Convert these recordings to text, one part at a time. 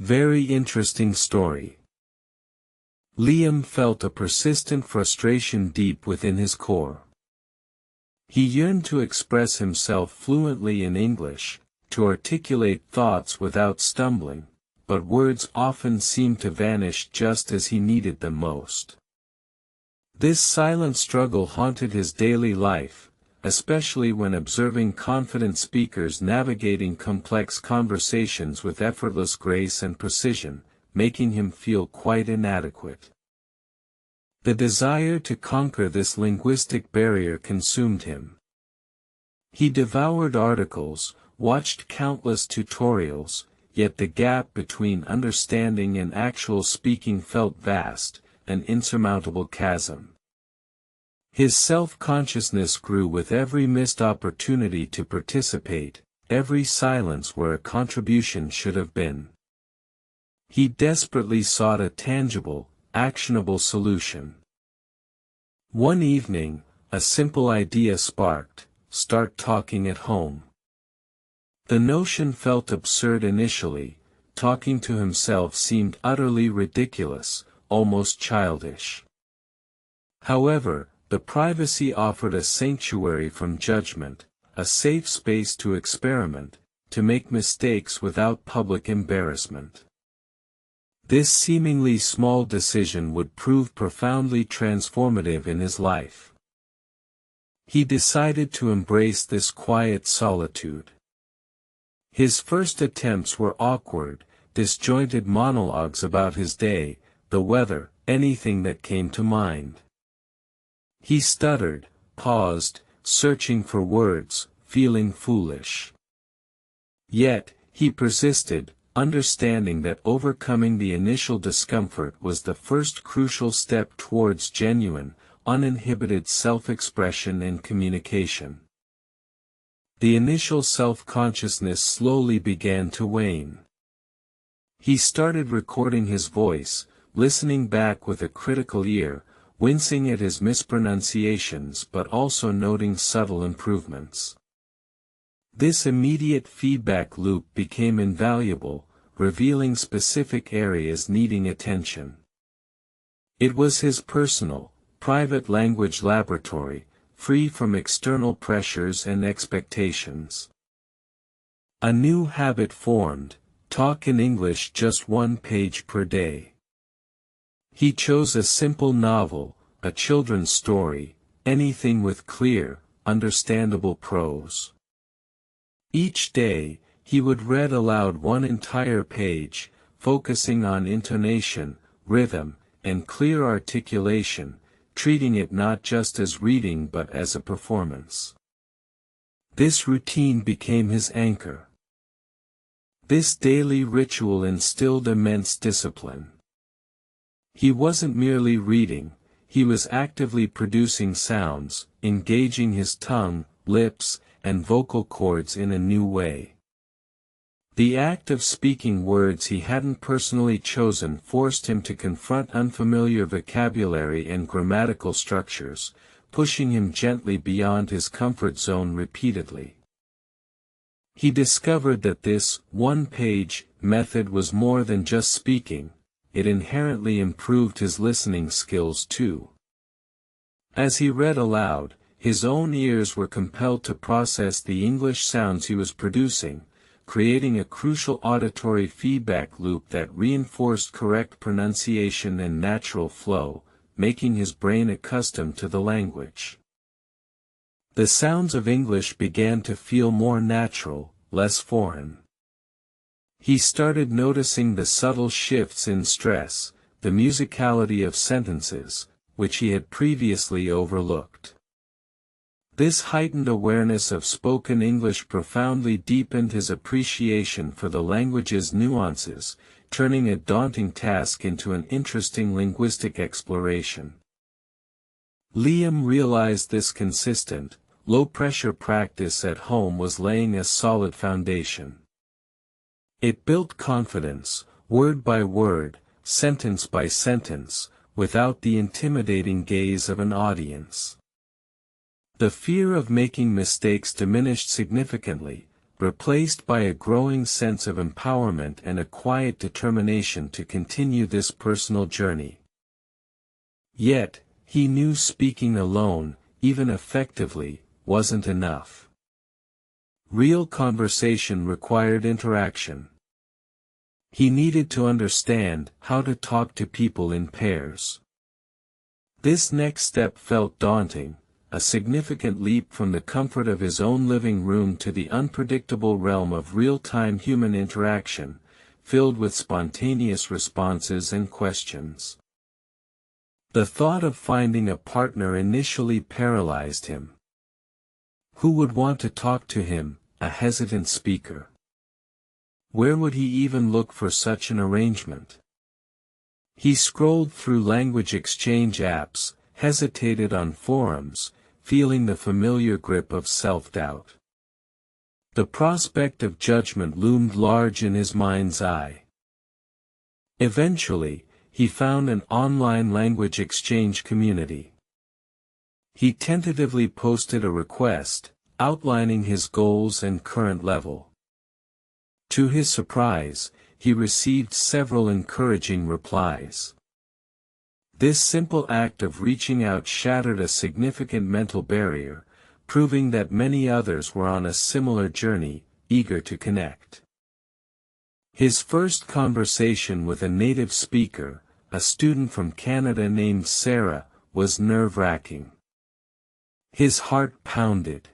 Very interesting story. Liam felt a persistent frustration deep within his core. He yearned to express himself fluently in English, to articulate thoughts without stumbling, but words often seemed to vanish just as he needed them most. This silent struggle haunted his daily life, especially when observing confident speakers navigating complex conversations with effortless grace and precision, making him feel quite inadequate. The desire to conquer this linguistic barrier consumed him. He devoured articles, watched countless tutorials, yet the gap between understanding and actual speaking felt vast, an insurmountable chasm. His self-consciousness grew with every missed opportunity to participate, every silence where a contribution should have been. He desperately sought a tangible, actionable solution. One evening, a simple idea sparked: start talking at home. The notion felt absurd initially. Talking to himself seemed utterly ridiculous, almost childish. However, the privacy offered a sanctuary from judgment, a safe space to experiment, to make mistakes without public embarrassment. This seemingly small decision would prove profoundly transformative in his life. He decided to embrace this quiet solitude. His first attempts were awkward, disjointed monologues about his day, the weather, anything that came to mind. He stuttered, paused, searching for words, feeling foolish. Yet, he persisted, understanding that overcoming the initial discomfort was the first crucial step towards genuine, uninhibited self-expression and communication. The initial self-consciousness slowly began to wane. He started recording his voice, listening back with a critical ear, wincing at his mispronunciations but also noting subtle improvements. This immediate feedback loop became invaluable, revealing specific areas needing attention. It was his personal, private language laboratory, free from external pressures and expectations. A new habit formed: talk in English just 1 page per day. He chose a simple novel, a children's story, anything with clear, understandable prose. Each day, he would read aloud 1 entire page, focusing on intonation, rhythm, and clear articulation, treating it not just as reading but as a performance. This routine became his anchor. This daily ritual instilled immense discipline. He wasn't merely reading, he was actively producing sounds, engaging his tongue, lips, and vocal cords in a new way. The act of speaking words he hadn't personally chosen forced him to confront unfamiliar vocabulary and grammatical structures, pushing him gently beyond his comfort zone repeatedly. He discovered that this 1-page method was more than just speaking, it inherently improved his listening skills too. As he read aloud, his own ears were compelled to process the English sounds he was producing, creating a crucial auditory feedback loop that reinforced correct pronunciation and natural flow, making his brain accustomed to the language. The sounds of English began to feel more natural, less foreign. He started noticing the subtle shifts in stress, the musicality of sentences, which he had previously overlooked. This heightened awareness of spoken English profoundly deepened his appreciation for the language's nuances, turning a daunting task into an interesting linguistic exploration. Liam realized this consistent, low-pressure practice at home was laying a solid foundation. It built confidence, word by word, sentence by sentence, without the intimidating gaze of an audience. The fear of making mistakes diminished significantly, replaced by a growing sense of empowerment and a quiet determination to continue this personal journey. Yet, he knew speaking alone, even effectively, wasn't enough. Real conversation required interaction. He needed to understand how to talk to people in pairs. This next step felt daunting, a significant leap from the comfort of his own living room to the unpredictable realm of real-time human interaction, filled with spontaneous responses and questions. The thought of finding a partner initially paralyzed him. Who would want to talk to him, a hesitant speaker? Where would he even look for such an arrangement? He scrolled through language exchange apps, hesitated on forums, feeling the familiar grip of self-doubt. The prospect of judgment loomed large in his mind's eye. Eventually, he found an online language exchange community. He tentatively posted a request, outlining his goals and current level. To his surprise, he received several encouraging replies. This simple act of reaching out shattered a significant mental barrier, proving that many others were on a similar journey, eager to connect. His first conversation with a native speaker, a student from Canada named Sarah, was nerve-wracking. His heart pounded.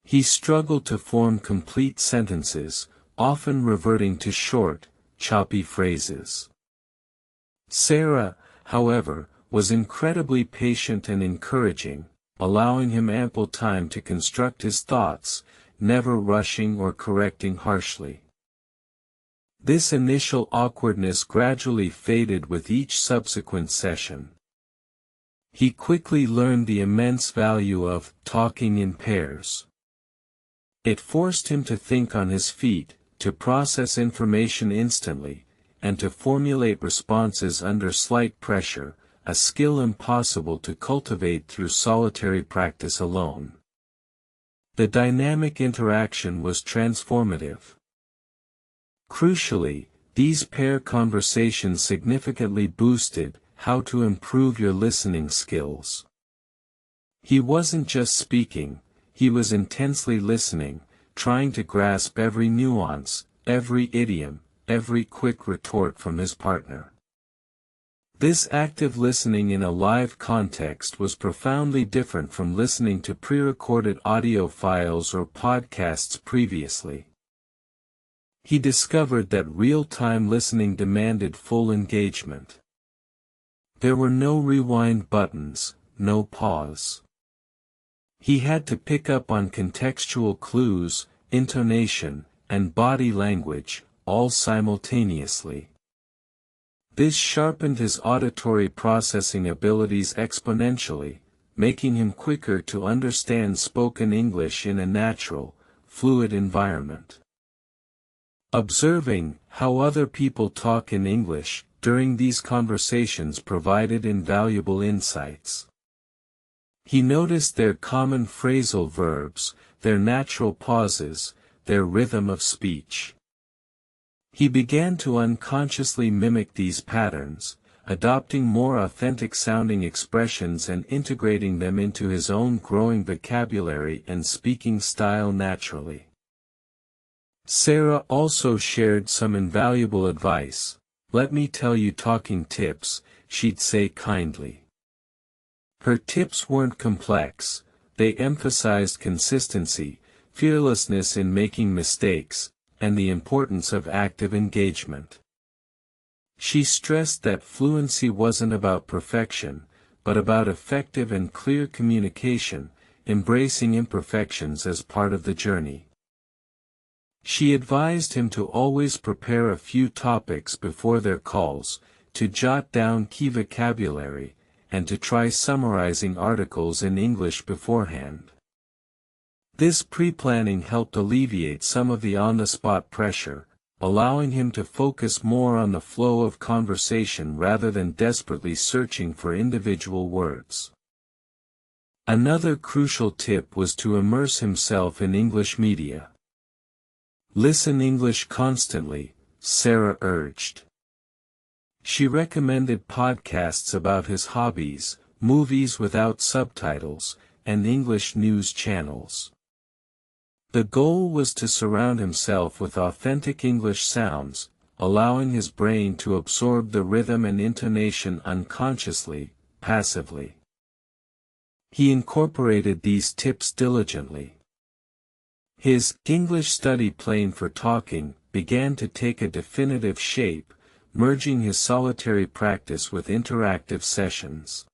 He struggled to form complete sentences, often reverting to short, choppy phrases. Sarah, however, was incredibly patient and encouraging, allowing him ample time to construct his thoughts, never rushing or correcting harshly. This initial awkwardness gradually faded with each subsequent session. He quickly learned the immense value of talking in pairs. It forced him to think on his feet, to process information instantly, and to formulate responses under slight pressure, a skill impossible to cultivate through solitary practice alone. The dynamic interaction was transformative. Crucially, these pair conversations significantly boosted how to improve your listening skills. He wasn't just speaking, he was intensely listening, trying to grasp every nuance, every idiom, every quick retort from his partner. This active listening in a live context was profoundly different from listening to pre-recorded audio files or podcasts previously. He discovered that real-time listening demanded full engagement. There were no rewind buttons, no pause. He had to pick up on contextual clues, intonation, and body language, all simultaneously. This sharpened his auditory processing abilities exponentially, making him quicker to understand spoken English in a natural, fluid environment. Observing how other people talk in English during these conversations provided invaluable insights. He noticed their common phrasal verbs, their natural pauses, their rhythm of speech. He began to unconsciously mimic these patterns, adopting more authentic-sounding expressions and integrating them into his own growing vocabulary and speaking style naturally. Sarah also shared some invaluable advice. "Let me tell you talking tips," she'd say kindly. Her tips weren't complex, they emphasized consistency, fearlessness in making mistakes, and the importance of active engagement. She stressed that fluency wasn't about perfection, but about effective and clear communication, embracing imperfections as part of the journey. She advised him to always prepare a few topics before their calls, to jot down key vocabulary, and to try summarizing articles in English beforehand. This pre-planning helped alleviate some of the on-the-spot pressure, allowing him to focus more on the flow of conversation rather than desperately searching for individual words. Another crucial tip was to immerse himself in English media. Listen English constantly, Sarah urged. She recommended podcasts about his hobbies, movies without subtitles, and English news channels. The goal was to surround himself with authentic English sounds, allowing his brain to absorb the rhythm and intonation unconsciously, passively. He incorporated these tips diligently. His English study plan for talking began to take a definitive shape, merging his solitary practice with interactive sessions.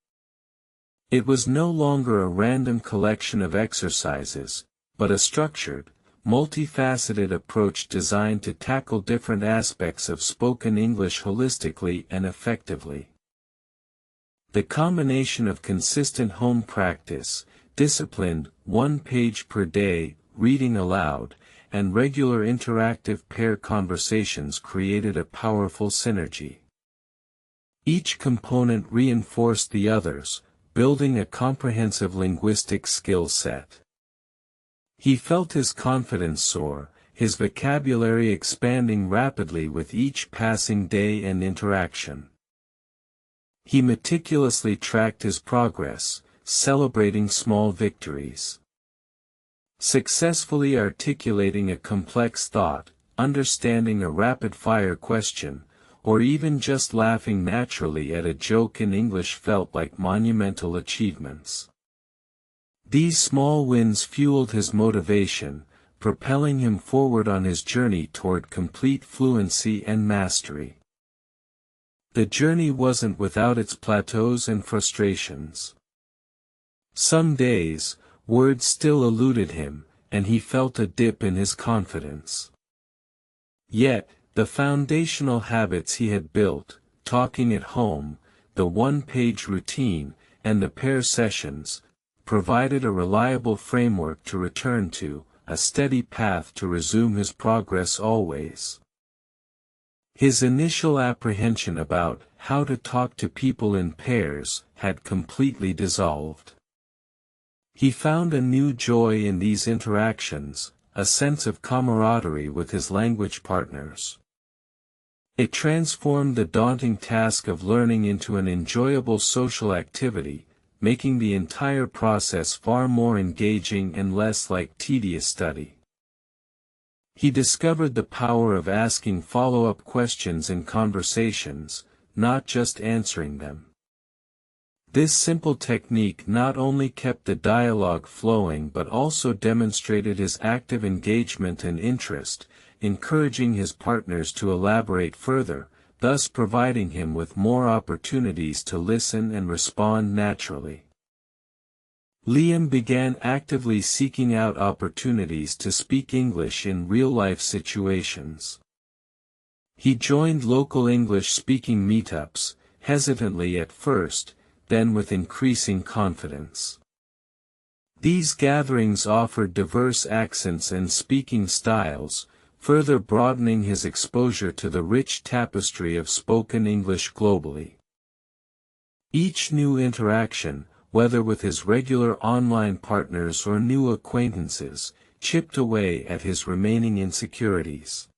It was no longer a random collection of exercises, but a structured, multifaceted approach designed to tackle different aspects of spoken English holistically and effectively. The combination of consistent home practice, disciplined, 1 page per day, reading aloud, and regular interactive pair conversations created a powerful synergy. Each component reinforced the others, building a comprehensive linguistic skill set. He felt his confidence soar, his vocabulary expanding rapidly with each passing day and interaction. He meticulously tracked his progress, celebrating small victories. Successfully articulating a complex thought, understanding a rapid-fire question, or even just laughing naturally at a joke in English felt like monumental achievements. These small wins fueled his motivation, propelling him forward on his journey toward complete fluency and mastery. The journey wasn't without its plateaus and frustrations. Some days, words still eluded him, and he felt a dip in his confidence. Yet, the foundational habits he had built, talking at home, the 1-page routine, and the pair sessions, provided a reliable framework to return to, a steady path to resume his progress always. His initial apprehension about how to talk to people in pairs had completely dissolved. He found a new joy in these interactions, a sense of camaraderie with his language partners. It transformed the daunting task of learning into an enjoyable social activity, making the entire process far more engaging and less like tedious study. He discovered the power of asking follow-up questions in conversations, not just answering them. This simple technique not only kept the dialogue flowing but also demonstrated his active engagement and interest, encouraging his partners to elaborate further, thus providing him with more opportunities to listen and respond naturally. Liam began actively seeking out opportunities to speak English in real-life situations. He joined local English-speaking meetups, hesitantly at first, then with increasing confidence. These gatherings offered diverse accents and speaking styles, further broadening his exposure to the rich tapestry of spoken English globally. Each new interaction, whether with his regular online partners or new acquaintances, chipped away at his remaining insecurities.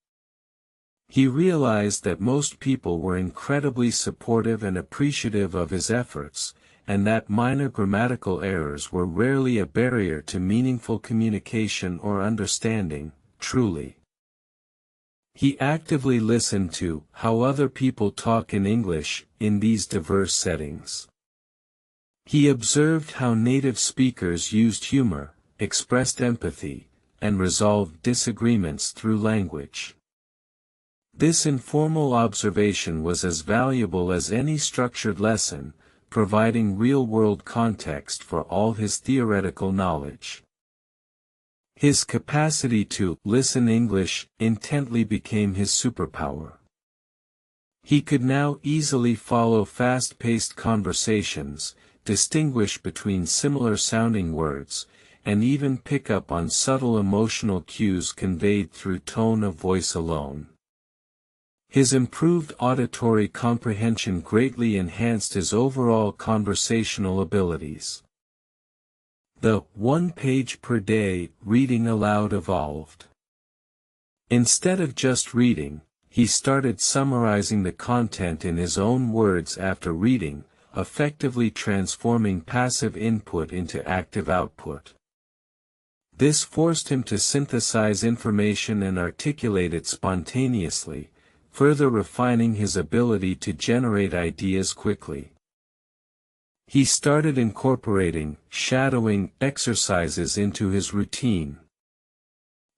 He realized that most people were incredibly supportive and appreciative of his efforts, and that minor grammatical errors were rarely a barrier to meaningful communication or understanding, truly. He actively listened to how other people talk in English in these diverse settings. He observed how native speakers used humor, expressed empathy, and resolved disagreements through language. This informal observation was as valuable as any structured lesson, providing real-world context for all his theoretical knowledge. His capacity to listen English intently became his superpower. He could now easily follow fast-paced conversations, distinguish between similar-sounding words, and even pick up on subtle emotional cues conveyed through tone of voice alone. His improved auditory comprehension greatly enhanced his overall conversational abilities. The 1 page per day reading aloud evolved. Instead of just reading, he started summarizing the content in his own words after reading, effectively transforming passive input into active output. This forced him to synthesize information and articulate it spontaneously, further refining his ability to generate ideas quickly. He started incorporating shadowing exercises into his routine.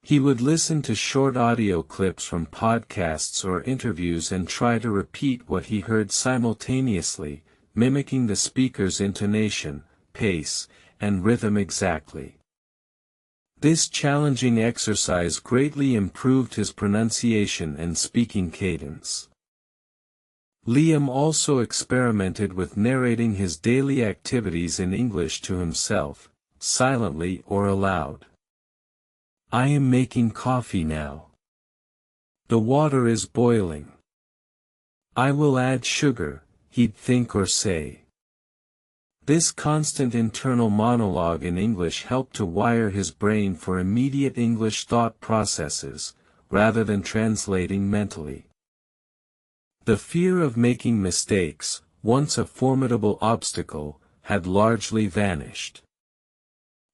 He would listen to short audio clips from podcasts or interviews and try to repeat what he heard simultaneously, mimicking the speaker's intonation, pace, and rhythm exactly. This challenging exercise greatly improved his pronunciation and speaking cadence. Liam also experimented with narrating his daily activities in English to himself, silently or aloud. "I am making coffee now. The water is boiling. I will add sugar," he'd think or say. This constant internal monologue in English helped to wire his brain for immediate English thought processes, rather than translating mentally. The fear of making mistakes, once a formidable obstacle, had largely vanished.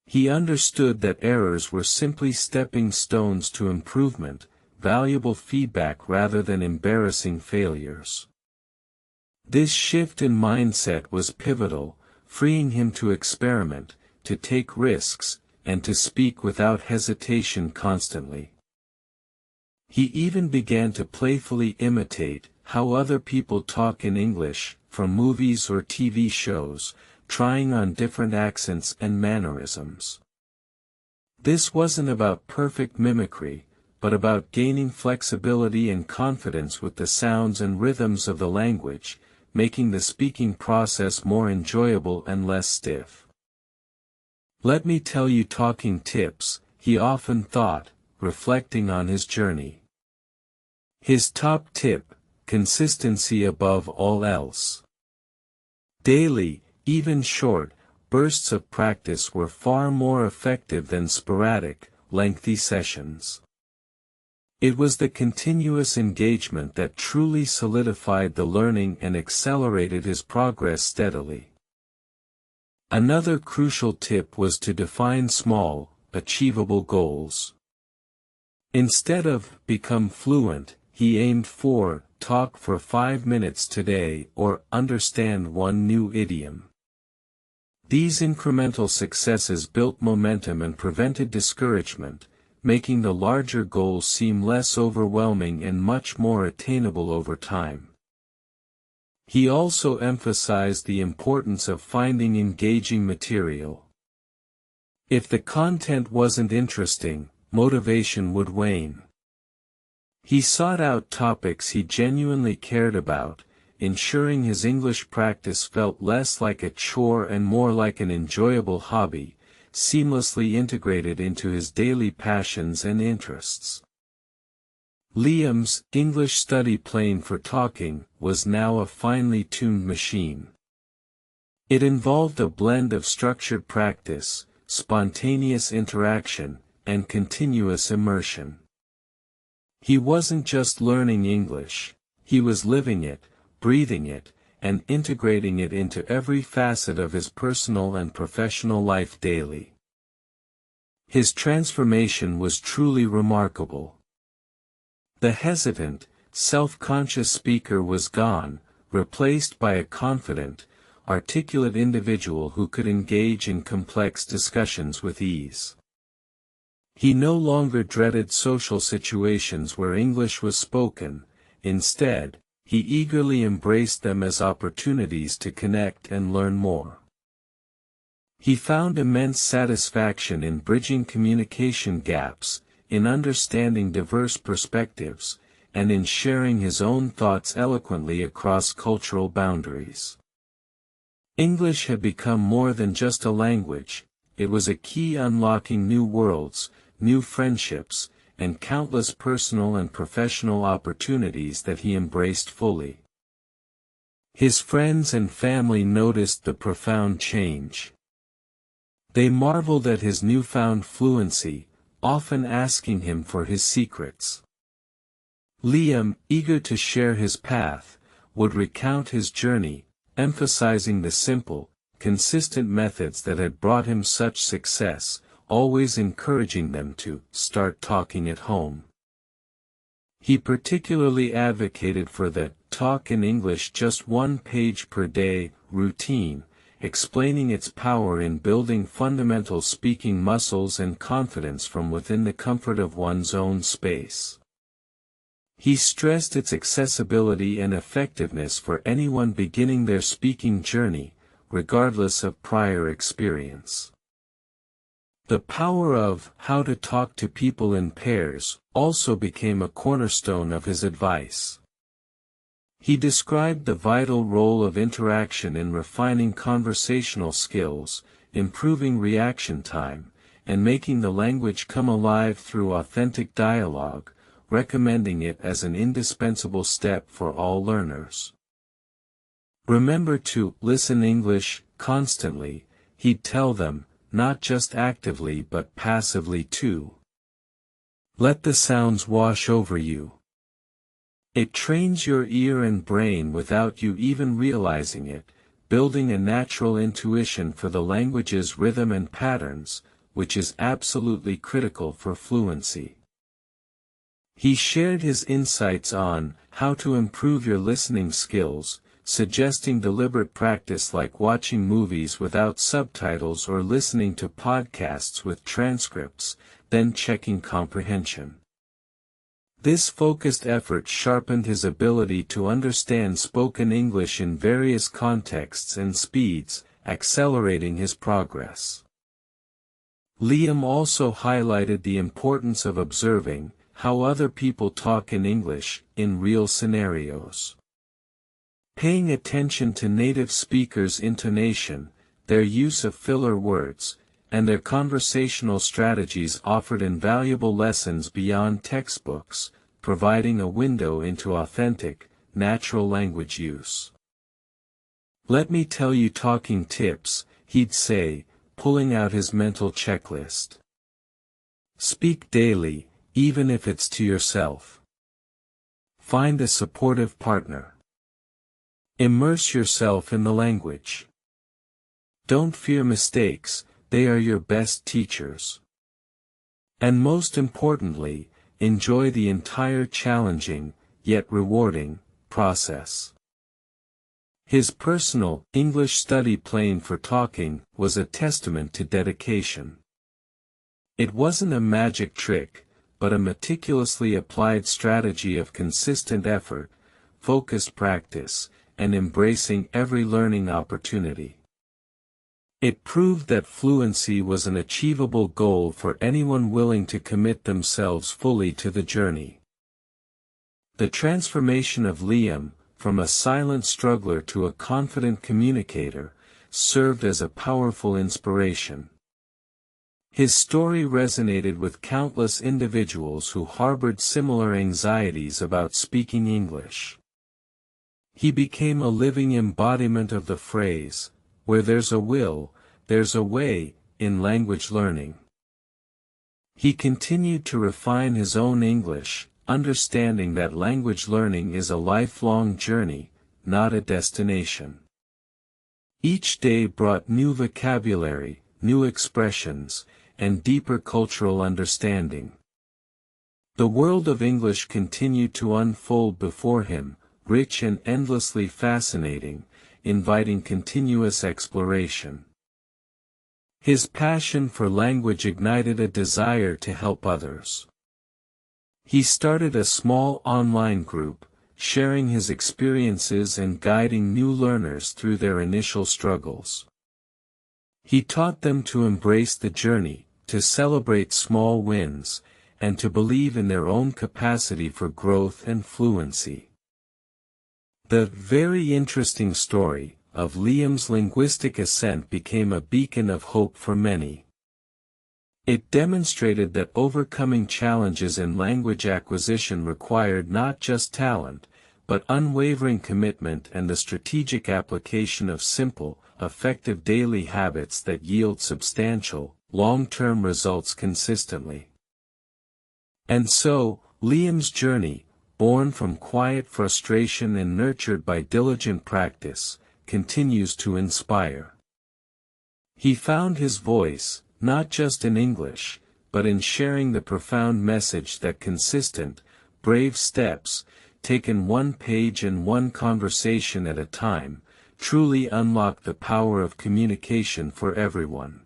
He understood that errors were simply stepping stones to improvement, valuable feedback rather than embarrassing failures. This shift in mindset was pivotal, freeing him to experiment, to take risks, and to speak without hesitation constantly. He even began to playfully imitate how other people talk in English, from movies or TV shows, trying on different accents and mannerisms. This wasn't about perfect mimicry, but about gaining flexibility and confidence with the sounds and rhythms of the language, making the speaking process more enjoyable and less stiff. "Let me tell you talking tips," he often thought, reflecting on his journey. His top tip: consistency above all else. Daily, even short, bursts of practice were far more effective than sporadic, lengthy sessions. It was the continuous engagement that truly solidified the learning and accelerated his progress steadily. Another crucial tip was to define small, achievable goals. Instead of "become fluent," he aimed for "talk for 5 minutes today" or "understand one new idiom." These incremental successes built momentum and prevented discouragement, making the larger goals seem less overwhelming and much more attainable over time. He also emphasized the importance of finding engaging material. If the content wasn't interesting, motivation would wane. He sought out topics he genuinely cared about, ensuring his English practice felt less like a chore and more like an enjoyable hobby, seamlessly integrated into his daily passions and interests. Liam's English study plane for talking was now a finely tuned machine. It involved a blend of structured practice, spontaneous interaction, and continuous immersion. He wasn't just learning English, he was living it, breathing it, and integrating it into every facet of his personal and professional life daily. His transformation was truly remarkable. The hesitant, self-conscious speaker was gone, replaced by a confident, articulate individual who could engage in complex discussions with ease. He no longer dreaded social situations where English was spoken. Instead, he eagerly embraced them as opportunities to connect and learn more. He found immense satisfaction in bridging communication gaps, in understanding diverse perspectives, and in sharing his own thoughts eloquently across cultural boundaries. English had become more than just a language, it was a key unlocking new worlds, new friendships, and countless personal and professional opportunities that he embraced fully. His friends and family noticed the profound change. They marveled at his newfound fluency, often asking him for his secrets. Liam, eager to share his path, would recount his journey, emphasizing the simple, consistent methods that had brought him such success, always encouraging them to start talking at home. He particularly advocated for the "talk in English just 1 page per day" routine, explaining its power in building fundamental speaking muscles and confidence from within the comfort of one's own space. He stressed its accessibility and effectiveness for anyone beginning their speaking journey, regardless of prior experience. The power of "how to talk to people in pairs" also became a cornerstone of his advice. He described the vital role of interaction in refining conversational skills, improving reaction time, and making the language come alive through authentic dialogue, recommending it as an indispensable step for all learners. Remember to listen English constantly, he'd tell them, not just actively but passively too. Let the sounds wash over you. It trains your ear and brain without you even realizing it, building a natural intuition for the language's rhythm and patterns, which is absolutely critical for fluency. He shared his insights on how to improve your listening skills, suggesting deliberate practice like watching movies without subtitles or listening to podcasts with transcripts, then checking comprehension. This focused effort sharpened his ability to understand spoken English in various contexts and speeds, accelerating his progress. Liam also highlighted the importance of observing how other people talk in English, in real scenarios. Paying attention to native speakers' intonation, their use of filler words, and their conversational strategies offered invaluable lessons beyond textbooks, providing a window into authentic, natural language use. "Let me tell you talking tips," he'd say, pulling out his mental checklist. Speak daily, even if it's to yourself. Find a supportive partner. Immerse yourself in the language. Don't fear mistakes, they are your best teachers. And most importantly, enjoy the entire challenging, yet rewarding, process. His personal English study plan for talking was a testament to dedication. It wasn't a magic trick, but a meticulously applied strategy of consistent effort, focused practice, and embracing every learning opportunity. It proved that fluency was an achievable goal for anyone willing to commit themselves fully to the journey. The transformation of Liam, from a silent struggler to a confident communicator, served as a powerful inspiration. His story resonated with countless individuals who harbored similar anxieties about speaking English. He became a living embodiment of the phrase, "Where there's a will, there's a way," in language learning. He continued to refine his own English, understanding that language learning is a lifelong journey, not a destination. Each day brought new vocabulary, new expressions, and deeper cultural understanding. The world of English continued to unfold before him, rich and endlessly fascinating, inviting continuous exploration. His passion for language ignited a desire to help others. He started a small online group, sharing his experiences and guiding new learners through their initial struggles. He taught them to embrace the journey, to celebrate small wins, and to believe in their own capacity for growth and fluency. The very interesting story of Liam's linguistic ascent became a beacon of hope for many. It demonstrated that overcoming challenges in language acquisition required not just talent, but unwavering commitment and the strategic application of simple, effective daily habits that yield substantial, long-term results consistently. And so, Liam's journey, born from quiet frustration and nurtured by diligent practice, continues to inspire. He found his voice, not just in English, but in sharing the profound message that consistent, brave steps, taken one page and one conversation at a time, truly unlock the power of communication for everyone.